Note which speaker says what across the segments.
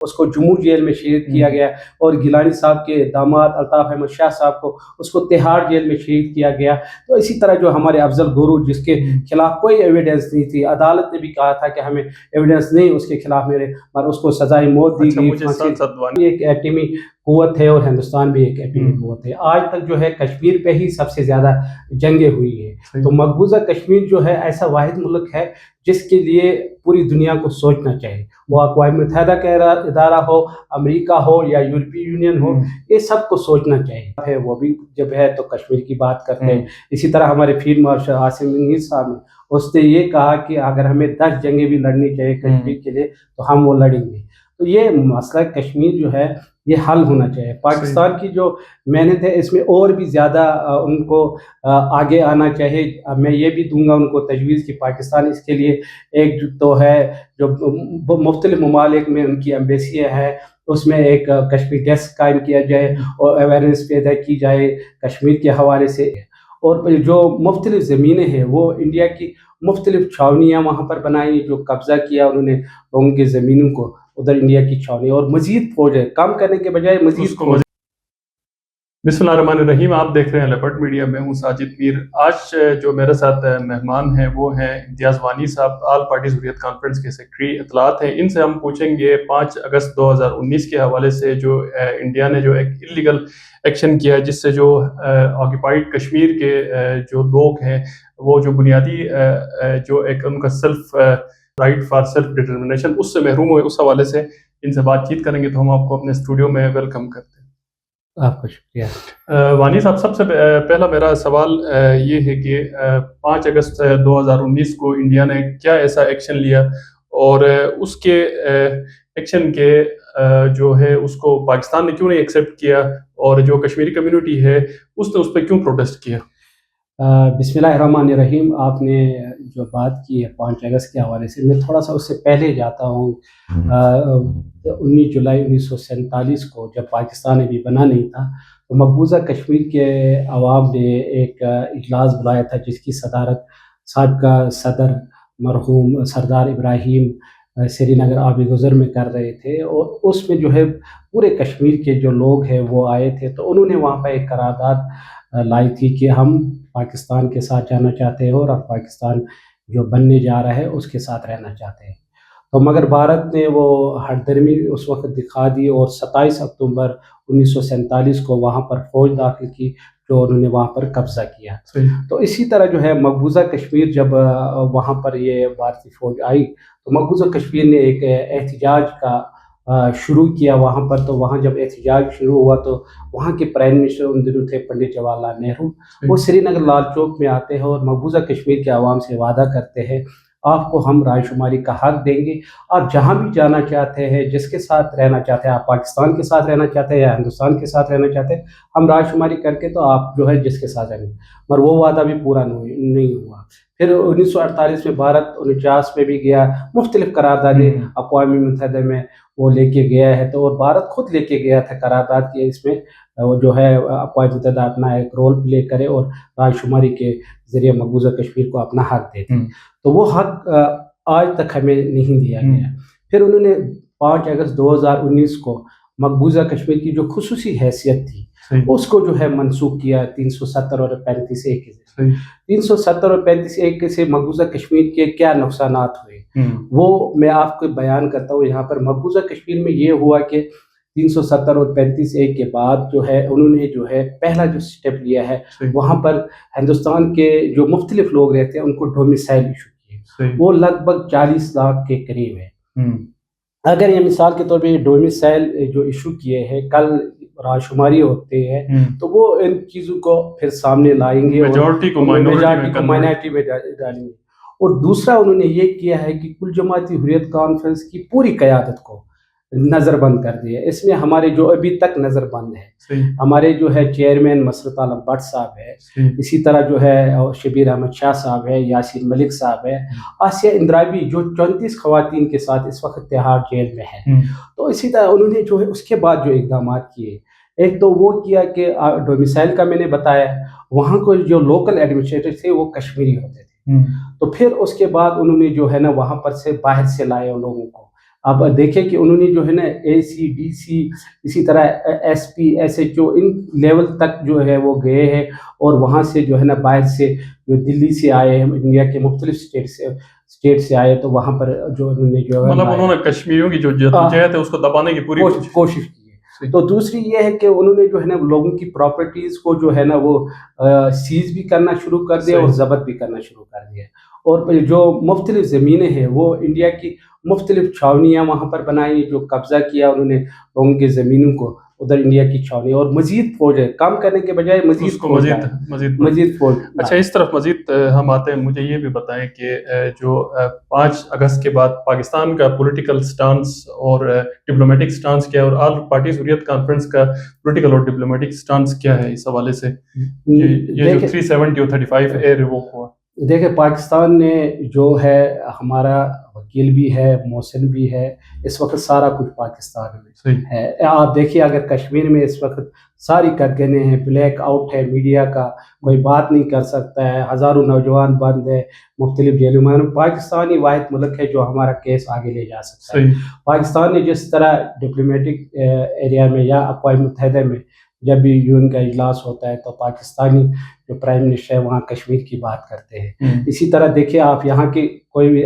Speaker 1: اس کو جموں جیل میں شہید کیا گیا، اور گیلانی صاحب کے داماد الطاف احمد شاہ صاحب کو اس کو تہاڑ جیل میں شہید کیا گیا۔ تو اسی طرح جو ہمارے افضل گورو جس کے خلاف کوئی ایویڈنس نہیں تھی، عدالت نے بھی کہا تھا کہ ہمیں ایویڈنس نہیں اس کے خلاف میرے، پر اس کو سزائے موت دی گئی۔ ایک ایٹمی قوت ہے اور ہندوستان بھی ایک ایٹمی قوت ہے۔ آج تک جو ہے کشمیر پہ ہی سب سے زیادہ جنگیں ہوئی ہیں، تو مقبوضہ کشمیر جو ہے ایسا واحد ملک ہے جس کے لیے پوری دنیا کو سوچنا چاہیے، وہ اقوام متحدہ کا ادارہ ہو، امریکہ ہو یا یورپی یونین ہو، یہ سب کو سوچنا چاہیے۔ وہ بھی جب ہے تو کشمیر کی بات کرتے ہیں۔ اسی طرح ہمارے فیلڈ مارشل عاصم منیر صاحب نے اس نے یہ کہا کہ اگر ہمیں 10 جنگیں بھی لڑنی چاہیے کشمیر کے لیے تو ہم وہ لڑیں گے۔ تو یہ مسئلہ کشمیر جو ہے یہ حل ہونا چاہیے۔ پاکستان کی جو محنت ہے اس میں اور بھی زیادہ ان کو آگے آنا چاہیے۔ میں یہ بھی دوں گا ان کو تجویز کہ پاکستان اس کے لیے ایک تو ہے جو مختلف ممالک میں ان کی ایمبیسیاں ہیں، اس میں ایک کشمیر ڈیسک قائم کیا جائے اور اویئرنیس پیدا کی جائے کشمیر کے حوالے سے، اور جو مختلف زمینیں ہیں وہ انڈیا کی مختلف چھاونیاں وہاں پر بنائی، جو قبضہ کیا انہوں نے لوگوں کی زمینوں کو، ادھر انڈیا کی چھاونی، اور مزید فوجیں کم کرنے کے بجائے مزید فوج۔
Speaker 2: بسم اللہ الرحمن الرحیم، آپ دیکھ رہے ہیں لیپرڈ میڈیا، میں ہوں ساجد میر۔ آج جو میرے ساتھ مہمان ہیں وہ ہیں امتیاز وانی صاحب، آل پارٹیز حریت کانفرنس کے سیکرٹری اطلاعات ہیں۔ ان سے ہم پوچھیں گے 5 اگست 2019 کے حوالے سے جو انڈیا نے جو ایک اللیگل ایکشن کیا ہے، جس سے جو آکوپائڈ کشمیر کے جو لوگ ہیں وہ جو بنیادی جو ایک ان کا self right for self determination اس سے محروم ہوئے، اس حوالے سے ان سے بات چیت کریں گے۔ تو ہم آپ کو اپنے اسٹوڈیو میں ویلکم کرتے ہیں۔
Speaker 1: آپ کا شکریہ۔
Speaker 2: وانی صاحب، سب سے پہلا میرا سوال یہ ہے کہ 5 اگست 2019 کو انڈیا نے کیا ایسا ایکشن لیا، اور اس کے ایکشن کے جو ہے اس کو پاکستان نے کیوں نہیں ایکسیپٹ کیا، اور جو کشمیری کمیونٹی ہے اس نے اس پہ کیوں پروٹیسٹ کیا؟
Speaker 1: بسم اللہ الرحمن الرحیم۔ آپ نے جو بات کی ہے 5 اگست کے حوالے سے، میں تھوڑا سا اس سے پہلے جاتا ہوں۔ 19 جولائی 1947 کو جب پاکستان ابھی بنا نہیں تھا تو مقبوضہ کشمیر کے عوام نے ایک اجلاس بلایا تھا، جس کی صدارت سابقہ صدر مرحوم سردار ابراہیم سری نگر آبی گزر میں کر رہے تھے، اور اس میں جو ہے پورے کشمیر کے جو لوگ ہیں وہ آئے تھے۔ تو انہوں نے وہاں پہ ایک قرارداد لائی تھی کہ ہم پاکستان کے ساتھ جانا چاہتے ہیں، اور اب پاکستان جو بننے جا رہا ہے اس کے ساتھ رہنا چاہتے ہیں۔ تو مگر بھارت نے وہ ہٹ درمی اس وقت دکھا دی، اور 27 اکتوبر 1947 کو وہاں پر فوج داخل کی، جو انہوں نے وہاں پر قبضہ کیا۔ تو اسی طرح جو ہے مقبوضہ کشمیر جب وہاں پر یہ بھارتی فوج آئی تو مقبوضہ کشمیر نے ایک احتجاج کا شروع کیا وہاں پر۔ تو وہاں جب احتجاج شروع ہوا تو وہاں کے پرائم منسٹر ان دنوں تھے پنڈت جواہر لال نہرو، وہ سری نگر لال چوک میں آتے ہیں اور مقبوضہ کشمیر کے عوام سے وعدہ کرتے ہیں آپ کو ہم رائے شماری کا حق دیں گے، آپ جہاں بھی جانا چاہتے ہیں، جس کے ساتھ رہنا چاہتے ہیں، آپ پاکستان کے ساتھ رہنا چاہتے ہیں یا ہندوستان کے ساتھ رہنا چاہتے ہیں، ہم رائے شماری کر کے تو آپ جو ہے جس کے ساتھ رہیں گے۔ مگر وہ وعدہ بھی پورا نہیں ہوا۔ پھر 1948 میں بھارت 49 میں بھی گیا، مختلف قراردادیں اقوام متحدہ میں وہ لے کے گیا ہے، تو اور بھارت خود لے کے گیا تھا قرارداد کی اس میں وہ جو ہے اقوام متحدہ اپنا ایک رول پلے کرے اور رائے شماری کے ذریعے مقبوضہ کشمیر کو اپنا حق دے دیں۔ تو وہ حق آج تک ہمیں نہیں دیا گیا۔ پھر انہوں نے 5 اگست 2019 کو مقبوضہ کشمیر کی جو خصوصی حیثیت تھی اس کو جو ہے منسوخ کیا 370 اور 35(1) سے۔ 370 اور 35(1) سے مقبوضہ کشمیر کے کیا نقصانات ہوئے وہ میں آپ کو بیان کرتا ہوں یہاں پر۔ مقبوضہ کشمیر میں یہ ہوا کہ 370 اور 35(1) کے بعد جو ہے انہوں نے جو ہے پہلا جو سٹیپ لیا ہے، وہاں پر ہندوستان کے جو مختلف لوگ رہتے ہیں ان کو ڈومیسائل ایشو کیے، وہ لگ بھگ 40 لاکھ کے قریب ہے۔ اگر یہ مثال کے طور پہ ڈومیسائل جو ایشو کیے ہیں، کل رائے شماری ہوتے ہیں تو وہ ان چیزوں کو پھر سامنے لائیں گے، میجارٹی کو مائنورٹی میں ڈالیں گے۔ اور دوسرا انہوں نے یہ کیا ہے کہ کل جماعتی حریت کانفرنس کی پوری قیادت کو نظر بند کر دیا۔ اس میں ہمارے جو ابھی تک نظر بند ہے، ہمارے جو ہے چیئرمین مسرت عالم بٹ صاحب ہے، اسی طرح جو ہے شبیر احمد شاہ صاحب ہے، یاسین ملک صاحب ہے، آسیہ اندرابی جو 34 خواتین کے ساتھ اس وقت تہاڑ جیل میں ہے۔ تو اسی طرح انہوں نے جو ہے اس کے بعد جو اقدامات کیے، ایک تو وہ کیا کہ ڈومیسائل کا میں نے بتایا، وہاں کو جو لوکل ایڈمنسٹریٹر تھے وہ کشمیری ہوتے تھے۔ تو پھر اس کے بعد انہوں نے جو ہے نا وہاں پر سے باہر سے لائے ان لوگوں کو، اب دیکھیں کہ انہوں نے جو ہے نا ACDC اسی طرح SP SHO ان لیول تک جو ہے وہ گئے ہیں، اور وہاں سے جو ہے نا باہر سے جو دلی سے آئے ہیں، انڈیا کے مختلف اسٹیٹ سے آئے، تو وہاں پر جو انہوں نے جو ہے
Speaker 2: مطلب انہوں نے کشمیریوں کی جو جدوجہد ہے اس کو دبانے کی پوری
Speaker 1: کوشش کی ہے۔ تو دوسری یہ ہے کہ انہوں نے جو ہے نا لوگوں کی پراپرٹیز کو جو ہے نا وہ سیز بھی کرنا شروع کر دیا اور ضبط بھی کرنا شروع کر دیا، اور جو مختلف زمینیں ہیں وہ انڈیا کی مختلف چھاونیاں وہاں پر بنائی، جو قبضہ کیا انہوں نے لوگوں کی زمینوں کو، ادھر انڈیا کی چھاونی، اور مزید فوج ہے، کم کرنے کے بجائے مزید فوج۔
Speaker 2: اچھا، اس طرف مزید ہم آتے ہیں، مجھے یہ بھی بتائیں کہ جو 5 اگست کے بعد پاکستان کا پولیٹیکل سٹانس اور ڈپلومیٹک سٹانس کیا ہے، اور آل پارٹیز حریت کانفرنس کا پولیٹیکل اور ڈپلومیٹک سٹانس کیا ہے اس حوالے سے؟ یہ جو 370 اور 35 اے ریووک ہوا،
Speaker 1: دیکھیں پاکستان نے جو ہے، ہمارا وکیل بھی ہے، محسن بھی ہے، اس وقت سارا کچھ پاکستان میں ہے۔ آپ دیکھیے اگر کشمیر میں اس وقت ساری قدغنیں ہیں، بلیک آؤٹ ہے میڈیا کا، کوئی بات نہیں کر سکتا ہے، ہزاروں نوجوان بند ہے مختلف جیلوں میں، پاکستان ہی واحد ملک ہے جو ہمارا کیس آگے لے جا سکتا ہے۔ پاکستان نے جس طرح ڈپلومیٹک ایریا میں یا اقوام متحدہ میں جب بھی UN کا اجلاس ہوتا ہے تو پاکستانی جو پرائم منسٹر ہے وہاں کشمیر کی بات کرتے ہیں۔ اسی طرح دیکھیں آپ یہاں کے کوئی بھی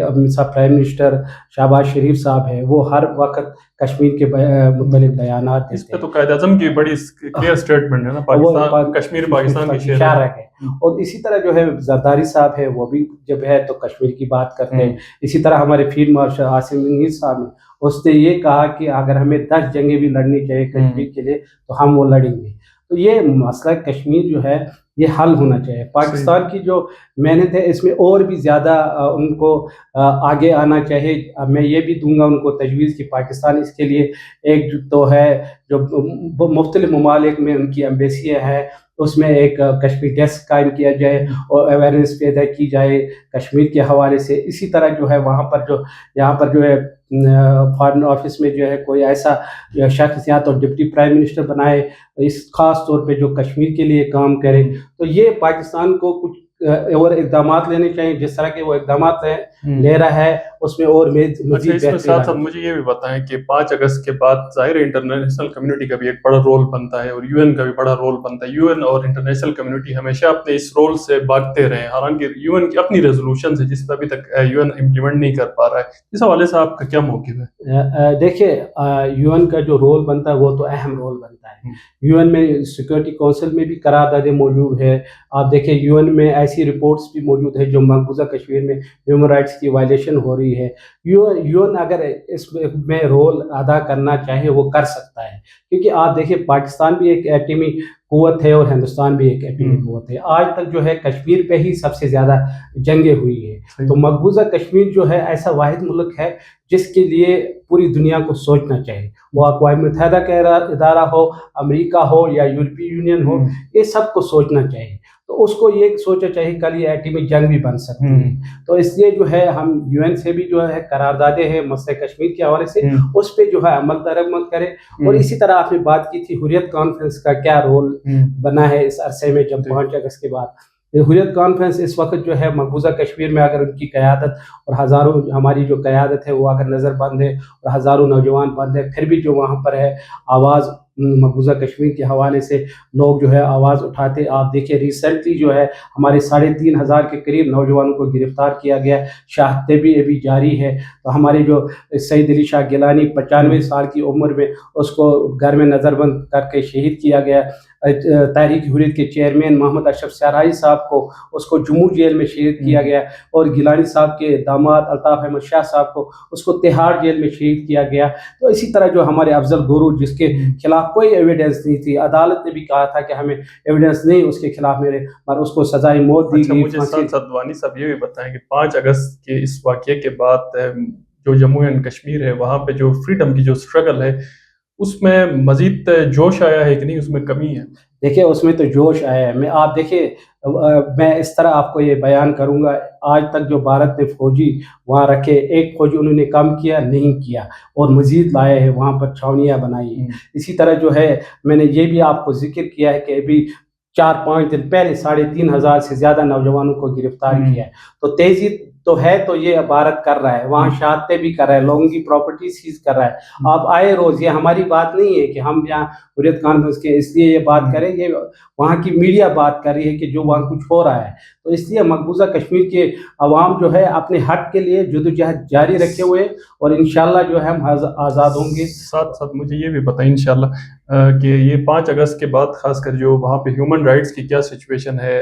Speaker 1: پرائم منسٹر شہباز شریف صاحب ہے، وہ ہر وقت کشمیر کے متعلق بیانات دیتے ہیں۔
Speaker 2: اس پہ تو قائد اعظم کی بڑی کلیئر سٹیٹمنٹ ہے نا، پاکستان کشمیر پاکستان کی شہر ہے۔
Speaker 1: اور اسی طرح جو ہے زرداری صاحب ہے، وہ بھی جب ہے تو کشمیر کی بات کرتے ہیں۔ اسی طرح ہمارے فیلڈ مارشل عاصم منیر صاحب نے، اس نے یہ کہا کہ اگر ہمیں 10 جنگیں بھی لڑنی چاہیے کشمیر کے لیے تو ہم وہ لڑیں گے۔ تو یہ مسئلہ کشمیر جو ہے یہ حل ہونا چاہیے۔ پاکستان کی جو محنت ہے اس میں اور بھی زیادہ ان کو آگے آنا چاہیے۔ میں یہ بھی دوں گا ان کو تجویز کہ پاکستان اس کے لیے ایک تو ہے جو مختلف ممالک میں ان کی ایمبیسیاں ہیں، اس میں ایک کشمیر ڈیسک قائم کیا جائے اور اویئرنیس پیدا کی جائے کشمیر کے حوالے سے۔ اسی طرح جو ہے وہاں پر جو یہاں پر جو ہے فارن آفس میں جو ہے کوئی ایسا شخص یا تو ڈپٹی پرائم منسٹر بنائے اس خاص طور پہ جو کشمیر کے لیے کام کرے۔ تو یہ پاکستان کو کچھ اور اقدامات لینے چاہیے، جس طرح کے وہ اقدامات لے رہا ہے اس میں اور مزید
Speaker 2: اس میں ساتھ ساتھ مجھے یہ بھی بتائیں کہ 5 اگست کے بعد ظاہر انٹرنیشنل کمیونٹی کا بھی ایک بڑا رول بنتا ہے اور UN کا بھی بڑا رول بنتا ہے۔ UN اور انٹرنیشنل کمیونٹی ہمیشہ اپنے اس رول سے بھاگتے رہے، حالانکہ UN کی اپنی ریزولوشنز ہے جس پہ ابھی تک UN امپلیمنٹ نہیں کر پا رہا ہے۔ اس حوالے سے آپ کا کیا موقف ہے؟
Speaker 1: دیکھیے UN کا جو رول بنتا ہے وہ تو اہم رول بنتا ہے۔ UN میں سیکورٹی کونسل میں بھی قراردادیں موجود ہے۔ آپ دیکھیں UN میں ایسی رپورٹس بھی موجود ہے جو مقبوضہ کشمیر میں ہیومن رائٹس کی وائلیشن ہو رہی ہے۔ UN اگر اس میں رول ادا کرنا چاہے وہ کر سکتا ہے، کیونکہ آپ دیکھیں پاکستان بھی ایک ایٹمی قوت ہے اور ہندوستان بھی ایک ایٹمی قوت ہے۔ آج تک جو ہے کشمیر پہ ہی سب سے زیادہ جنگیں ہوئی ہیں، تو مقبوضہ کشمیر جو ہے ایسا واحد ملک ہے جس کے لیے پوری دنیا کو سوچنا چاہیے، وہ اقوام متحدہ کا ادارہ ہو، امریکہ ہو یا یورپی یونین ہو، یہ سب کو سوچنا چاہیے۔ تو اس کو یہ سوچنا چاہیے کل یہ ایٹمی جنگ بھی بن سکتی ہے۔ تو اس لیے جو ہے ہم UN سے بھی جو ہے قراردادیں ہیں مسئلہ کشمیر کے حوالے سے، اس پہ جو ہے عمل درآمد کرے۔ اور اسی طرح آپ نے بات کی تھی حریت کانفرنس کا کیا رول بنا ہے اس عرصے میں، جب 5 اگست کے بعد حریت کانفرنس اس وقت جو ہے مقبوضہ کشمیر میں اگر ان کی قیادت اور ہزاروں ہماری جو قیادت ہے وہ اگر نظر بند ہے اور ہزاروں نوجوان بند ہے، پھر بھی جو وہاں پر ہے آواز مقبوضہ کشمیر کے حوالے سے لوگ جو ہے آواز اٹھاتے۔ آپ دیکھیں ریسنٹلی جو ہے ہمارے 3,500 کے قریب نوجوانوں کو گرفتار کیا گیا، شہادتیں بھی ابھی جاری ہے۔ تو ہمارے جو سعید علی شاہ گیلانی 95 سال کی عمر میں اس کو گھر میں نظر بند کر کے شہید کیا گیا۔ تحریک حریت کے چیئرمین محمد اشرف سرائی صاحب کو اس کو جموں جیل میں شہید کیا گیا، اور گیلانی صاحب کے داماد الطاف احمد شاہ صاحب کو اس کو تہاڑ جیل میں شہید کیا گیا۔ تو اسی طرح جو ہمارے افضل گورو جس کے خلاف کوئی ایویڈنس نہیں تھی، عدالت نے بھی کہا تھا کہ ہمیں ایویڈنس نہیں اس کے خلاف پر اس کو سزائے موت دی گئی۔
Speaker 2: مجھے ساتھ وانی صاحب یہ بھی بتائیں کہ 5 اگست کے اس واقعے کے بعد جو جموں اینڈ کشمیر ہے وہاں پہ جو فریڈم کی جو اسٹرگل ہے اس میں مزید جوش آیا ہے کہ نہیں، اس میں کمی ہے؟
Speaker 1: دیکھیں اس میں تو جوش آیا ہے۔ آپ دیکھیں میں اس طرح آپ کو یہ بیان کروں گا، آج تک جو بھارت نے فوجی وہاں رکھے، ایک فوجی انہوں نے کم کیا نہیں کیا، اور مزید لائے ہیں، وہاں پر چھاونیاں بنائی ہیں۔ اسی طرح جو ہے میں نے یہ بھی آپ کو ذکر کیا ہے کہ ابھی 4-5 دن پہلے 3,500 سے زیادہ نوجوانوں کو گرفتار کیا ہے۔ تو تو ہے تو یہ بھارت کر رہا ہے، وہاں شہادتیں بھی کر رہا ہے، لوگوں کی پراپرٹی سیز کر رہا ہے. آپ آئے روز، یہ ہماری بات نہیں ہے کہ ہم یہاں حریت کانفرنس کے اس لیے یہ بات کریں، یہ وہاں کی میڈیا بات کر رہی ہے کہ جو وہاں کچھ ہو رہا ہے. تو اس لیے مقبوضہ کشمیر کے عوام جو ہے اپنے حق کے لیے جدوجہد جاری رکھے ہوئے، اور انشاءاللہ جو ہے ہم آزاد ہوں گے.
Speaker 2: ساتھ ساتھ مجھے یہ بھی بتائیں انشاءاللہ کہ یہ 5 اگست کے بعد خاص کر جو وہاں پہ ہیومن رائٹس کی کیا سچویشن ہے،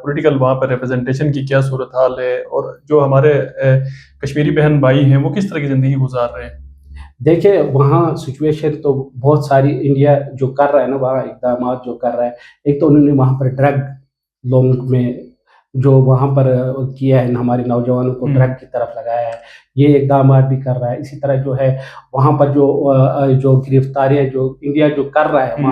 Speaker 2: پولیٹیکل وہاں پہ ریپرزنٹیشن کی کیا صورتحال ہے، اور جو ہمارے کشمیری بہن بھائی ہیں وہ کس طرح کی زندگی گزار رہے ہیں؟
Speaker 1: دیکھیں وہاں سچویشن تو بہت ساری انڈیا جو کر رہا ہے نا، وہاں اقدامات جو کر رہا ہے، ایک تو انہوں نے وہاں پر ڈرگ لوگوں میں جو وہاں پر کیا ہے، ہمارے نوجوانوں کو ڈرگ کی طرف لگایا ہے، یہ اقدامات بھی کر رہا ہے. اسی طرح جو ہے وہاں پر جو گرفتاریاں جو انڈیا جو کر رہا ہے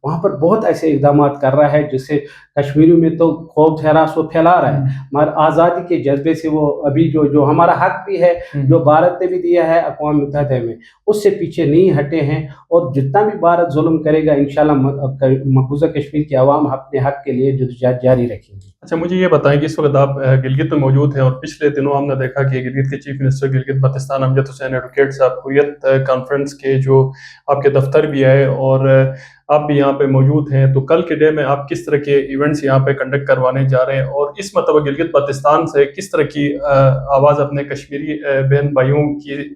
Speaker 1: وہاں پر بہت ایسے اقدامات کر رہا ہے جس سے کشمیریوں میں تو خوف ہراس وہ پھیلا رہا ہے. مگر آزادی کے جذبے سے وہ ابھی جو ہمارا حق بھی ہے، جو بھارت نے بھی دیا ہے اقوام متحدہ میں، اس سے پیچھے نہیں ہٹے ہیں. اور جتنا بھی بھارت ظلم کرے گا انشاءاللہ مقبوضہ کشمیر کے عوام اپنے حق کے لیے جدوجہد جاری رکھیں گے.
Speaker 2: اچھا مجھے یہ بتائیں کہ اس وقت آپ گلگت میں موجود ہیں، اور پچھلے دنوں ہم نے دیکھا کہ گلگت کے چیف منسٹر گلگت بلتستان امجد حسین ایڈوکیٹ صاحب حریت کانفرنس کے جو آپ کے دفتر بھی آئے، اور آپ بھی یہاں پہ موجود ہیں. تو کل کے ڈے میں آپ کس طرح کے ایونٹس یہاں پہ کنڈکٹ کروانے جا رہے ہیں، اور اس مرتبہ گلگت بلتستان سے کس طرح کی آواز اپنے کشمیری بہن بھائیوں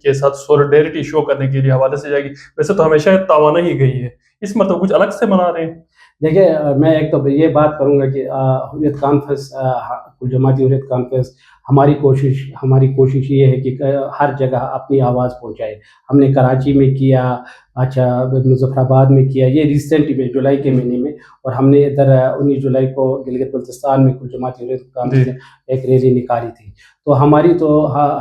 Speaker 2: کے ساتھ سولیڈیرٹی شو کرنے کے لیے حوالے سے جائے گی؟ ویسے تو ہمیشہ توانا ہی گئی ہے، اس مرتبہ کچھ الگ سے منا رہے ہیں؟
Speaker 1: دیکھیں میں ایک تو یہ بات کروں گا کہ حریت کانفرنس، کل جماعتی حریت کانفرنس، ہماری کوشش یہ ہے کہ ہر جگہ اپنی آواز پہنچائے. ہم نے کراچی میں کیا، اچھا مظفر آباد میں کیا، یہ ریسنٹلی میں جولائی کے مہینے میں، اور ہم نے ادھر 19 جولائی کو گلگت بلتستان میں کل جماعتی حریت کانفرنس نے ایک ریلی نکالی تھی. تو ہماری تو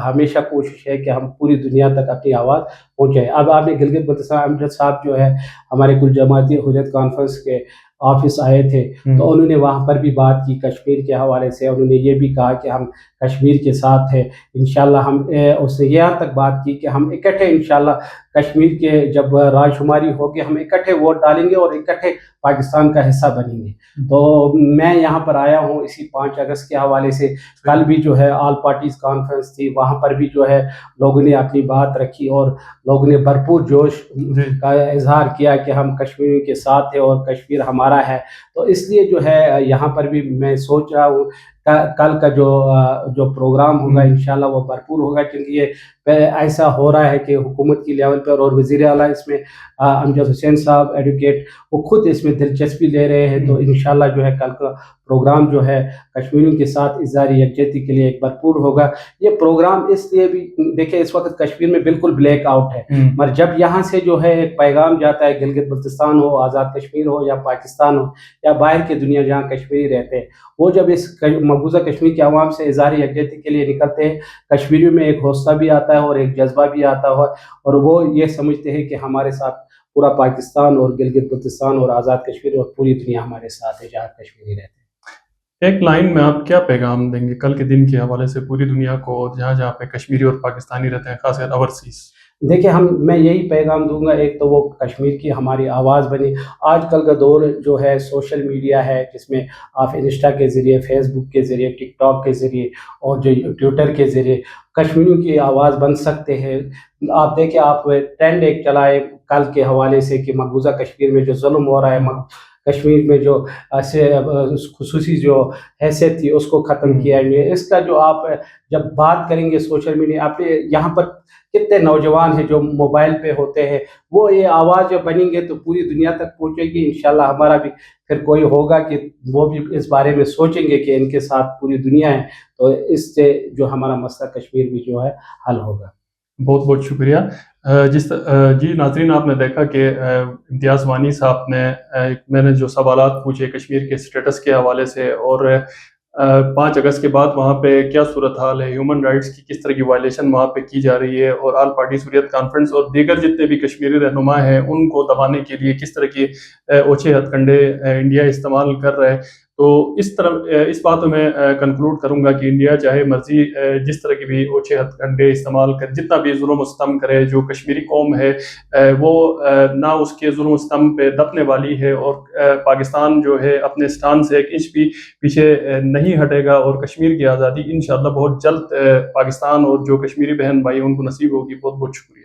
Speaker 1: ہمیشہ کوشش ہے کہ ہم پوری دنیا تک اپنی آواز پہنچائیں. اب آپ نے گلگت بلتستان امجد صاحب جو ہے ہمارے کل جماعتی حریت کانفرنس کے آفس آئے تھے، تو انہوں نے وہاں پر بھی بات کی کشمیر کے حوالے سے. انہوں نے یہ بھی کہا کہ ہم کشمیر کے ساتھ ہیں انشاءاللہ. ہم اس نے یہاں تک بات کی کہ ہم اکٹھے انشاءاللہ کشمیر کے جب رائے شماری ہوگی ہم اکٹھے ووٹ ڈالیں گے اور اکٹھے پاکستان کا حصہ بنیں گے. تو میں یہاں پر آیا ہوں اسی 5 اگست کے حوالے سے. کل بھی جو ہے آل پارٹیز کانفرنس تھی، وہاں پر بھی جو ہے لوگوں نے اپنی بات رکھی، اور لوگوں نے بھرپور جوش کا اظہار کیا کہ ہم کشمیریوں کے ساتھ ہیں اور کشمیر ہمارا ہے. تو اس لیے جو ہے یہاں پر بھی میں سوچ رہا ہوں کل کا جو پروگرام ہوگا انشاءاللہ وہ بھرپور ہوگا، کیونکہ یہ ایسا ہو رہا ہے کہ حکومت کی لیول پر اور وزیر اعلیٰ اس میں امجد حسین صاحب ایڈوکیٹ وہ خود اس میں دلچسپی لے رہے ہیں. تو انشاءاللہ جو ہے کل کا پروگرام جو ہے کشمیریوں کے ساتھ اظہار یکجہتی کے لیے ایک بھرپور ہوگا. یہ پروگرام اس لیے بھی دیکھیں اس وقت کشمیر میں بالکل بلیک آؤٹ ہے، مگر جب یہاں سے جو ہے ایک پیغام جاتا ہے، گلگت بلتستان ہو، آزاد کشمیر ہو، یا پاکستان ہو، یا باہر کی دنیا جہاں کشمیری رہتے ہیں، وہ جب اس مقبوضہ کشمیر کے عوام سے اظہار یکجہتی کے لیے نکلتے ہیں، کشمیریوں میں ایک حوصلہ بھی آتا ہے اور ایک جذبہ بھی آتا ہے، اور وہ یہ سمجھتے ہیں کہ ہمارے ساتھ پورا پاکستان اور گلگت بلتستان اور آزاد کشمیر اور پوری دنیا ہمارے ساتھ ہے جہاں کشمیری رہتے ہیں.
Speaker 2: ایک لائن میں آپ کیا پیغام دیں گے کل کے دن کے حوالے سے پوری دنیا کو، جہاں جہاں پہ کشمیری اور پاکستانی رہتے ہیں، خاص کر اوورسیز؟
Speaker 1: دیکھیں میں یہی پیغام دوں گا، ایک تو وہ کشمیر کی ہماری آواز بنی. آج کل کا دور جو ہے سوشل میڈیا ہے، جس میں آپ انسٹا کے ذریعے، فیس بک کے ذریعے، ٹک ٹاک کے ذریعے اور جو ٹویٹر کے ذریعے کشمیریوں کی آواز بن سکتے ہیں. آپ دیکھیں، آپ ٹرینڈ ایک چلائے کل کے حوالے سے کہ مقبوضہ کشمیر میں جو ظلم ہو رہا ہے، کشمیر میں جو خصوصی جو حیثیت تھی اس کو ختم کیا ہے. اس کا جو آپ جب بات کریں گے سوشل میڈیا، آپ یہاں پر کتنے نوجوان ہیں جو موبائل پہ ہوتے ہیں، وہ یہ آواز جب بنیں گے تو پوری دنیا تک پہنچے گی. انشاءاللہ ہمارا بھی پھر کوئی ہوگا کہ وہ بھی اس بارے میں سوچیں گے کہ ان کے ساتھ پوری دنیا ہے، تو اس سے جو ہمارا مسئلہ کشمیر بھی جو ہے حل ہوگا.
Speaker 2: بہت بہت شکریہ. جی ناظرین، آپ نے دیکھا کہ امتیاز وانی صاحب نے میں نے جو سوالات پوچھے کشمیر کے سٹیٹس کے حوالے سے، اور 5 اگست کے بعد وہاں پہ کیا صورتحال ہے، ہیومن رائٹس کی کس طرح کی وائلیشن وہاں پہ کی جا رہی ہے، اور آل پارٹیز حریت کانفرنس اور دیگر جتنے بھی کشمیری رہنما ہیں ان کو دبانے کے لیے کس طرح کے اوچھے ہتھ کنڈے انڈیا استعمال کر رہا ہے، تو اس طرح اس بات میں کنکلوڈ کروں گا کہ انڈیا چاہے مرضی جس طرح کی بھی اوچھے ہتھ کنڈے استعمال کر، جتنا بھی ظلم و ستم کرے، جو کشمیری قوم ہے وہ نہ اس کے ظلم و ستم پہ دبنے والی ہے، اور پاکستان جو ہے اپنے سٹان سے ایک انچ بھی پیچھے نہیں ہٹے گا، اور کشمیر کی آزادی انشاءاللہ بہت جلد پاکستان اور جو کشمیری بہن بھائی ان کو نصیب ہوگی۔ بہت بہت شکریہ۔